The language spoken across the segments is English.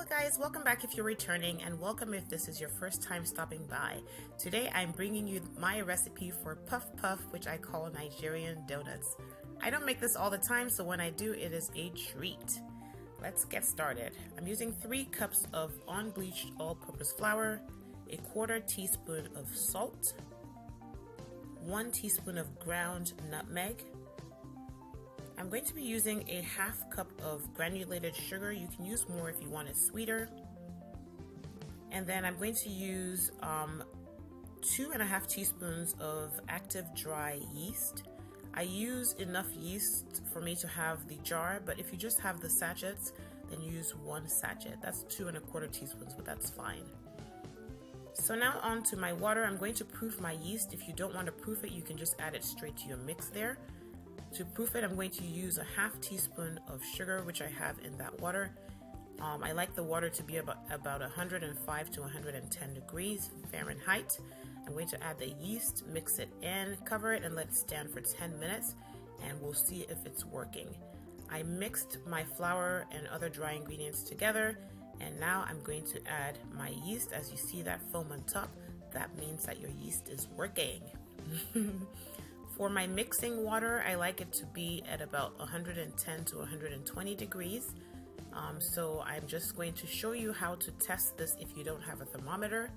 guys, welcome back if you're returning, and welcome if this is your first time stopping by. Today I'm bringing you my recipe for puff puff, which I call Nigerian donuts. I don't make this all the time, so when I do, it is a treat. Let's get started. I'm using 3 cups of unbleached all-purpose flour, a 1/4 teaspoon of salt, 1 teaspoon of ground nutmeg. I'm going to be using a 1/2 cup of granulated sugar. You can use more if you want it sweeter. And then I'm going to use 2.5 teaspoons of active dry yeast. I use enough yeast for me to have the jar, but if you just have the sachets, then use 1 sachet. That's 2.25 teaspoons, but that's fine. So now on to my water. I'm going to proof my yeast. If you don't want to proof it, you can just add it straight to your mix there. To proof it, I'm going to use a 1/2 teaspoon of sugar, which I have in that water. I like the water to be about 105 to 110 degrees Fahrenheit. I'm going to add the yeast, mix it in, cover it, and let it stand for 10 minutes, and we'll see if it's working. I mixed my flour and other dry ingredients together, and now I'm going to add my yeast. As you see that foam on top, that means that your yeast is working. For my mixing water, I like it to be at about 110 to 120 degrees. So I'm just going to show you how to test this if you don't have a thermometer.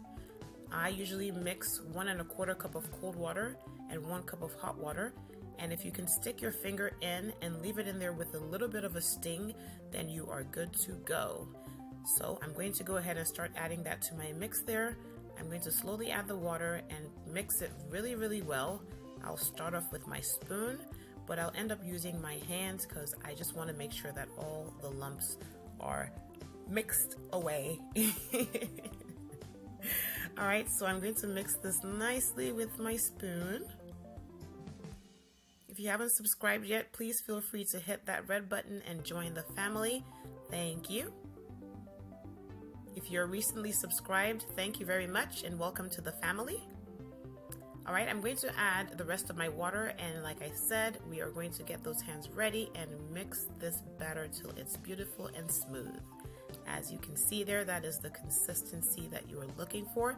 I usually mix 1.25 cup of cold water and 1 cup of hot water. And if you can stick your finger in and leave it in there with a little bit of a sting, then you are good to go. So I'm going to go ahead and start adding that to my mix there. I'm going to slowly add the water and mix it really, really well. I'll start off with my spoon, but I'll end up using my hands because I just want to make sure that all the lumps are mixed away. Alright, so I'm going to mix this nicely with my spoon. If you haven't subscribed yet, please feel free to hit that red button and join the family. Thank you. If you're recently subscribed, thank you very much and welcome to the family. Alright, I'm going to add the rest of my water, and like I said, we are going to get those hands ready and mix this batter till it's beautiful and smooth. As you can see there, that is the consistency that you are looking for.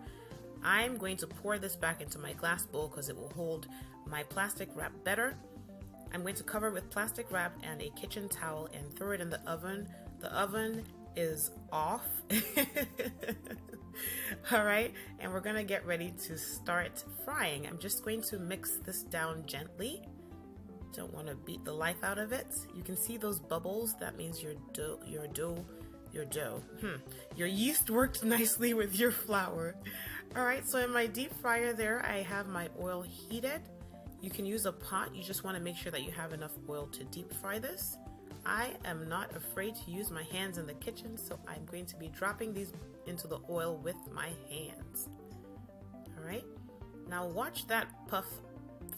I'm going to pour this back into my glass bowl because it will hold my plastic wrap better. I'm going to cover with plastic wrap and a kitchen towel and throw it in the oven. The oven is off. Alright, and we're gonna get ready to start frying. I'm just going to mix this down gently. Don't want to beat the life out of it. You can see those bubbles. That means your yeast worked nicely with your flour. Alright, so in my deep fryer there, I have my oil heated. You can use a pot. You just want to make sure that you have enough oil to deep fry this. I am not afraid to use my hands in the kitchen, so I'm going to be dropping these into the oil with my hands. Alright, now watch that puff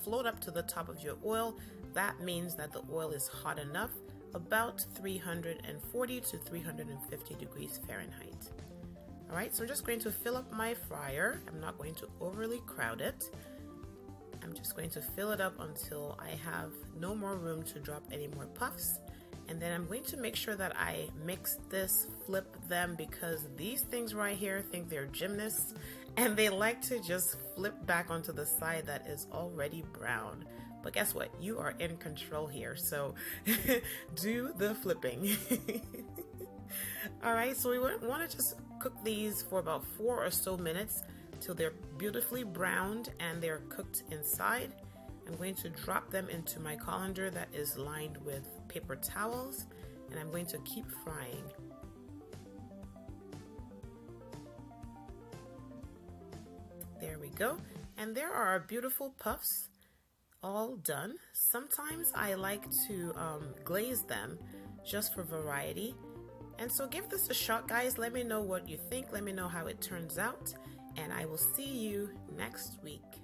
float up to the top of your oil. That means that the oil is hot enough, about 340 to 350 degrees Fahrenheit. Alright, so I'm just going to fill up my fryer. I'm not going to overly crowd it. I'm just going to fill it up until I have no more room to drop any more puffs. And then I'm going to make sure that I mix this, flip them, because these things right here think they're gymnasts and they like to just flip back onto the side that is already brown. But guess what? You are in control here, so do the flipping. Alright, so we want to just cook these for about 4 or so minutes till they're beautifully browned and they're cooked inside. I'm going to drop them into my colander that is lined with paper towels, and I'm going to keep frying. There we go. And there are our beautiful puffs all done. Sometimes I like to glaze them just for variety. And so give this a shot, guys. Let me know what you think. Let me know how it turns out. And I will see you next week.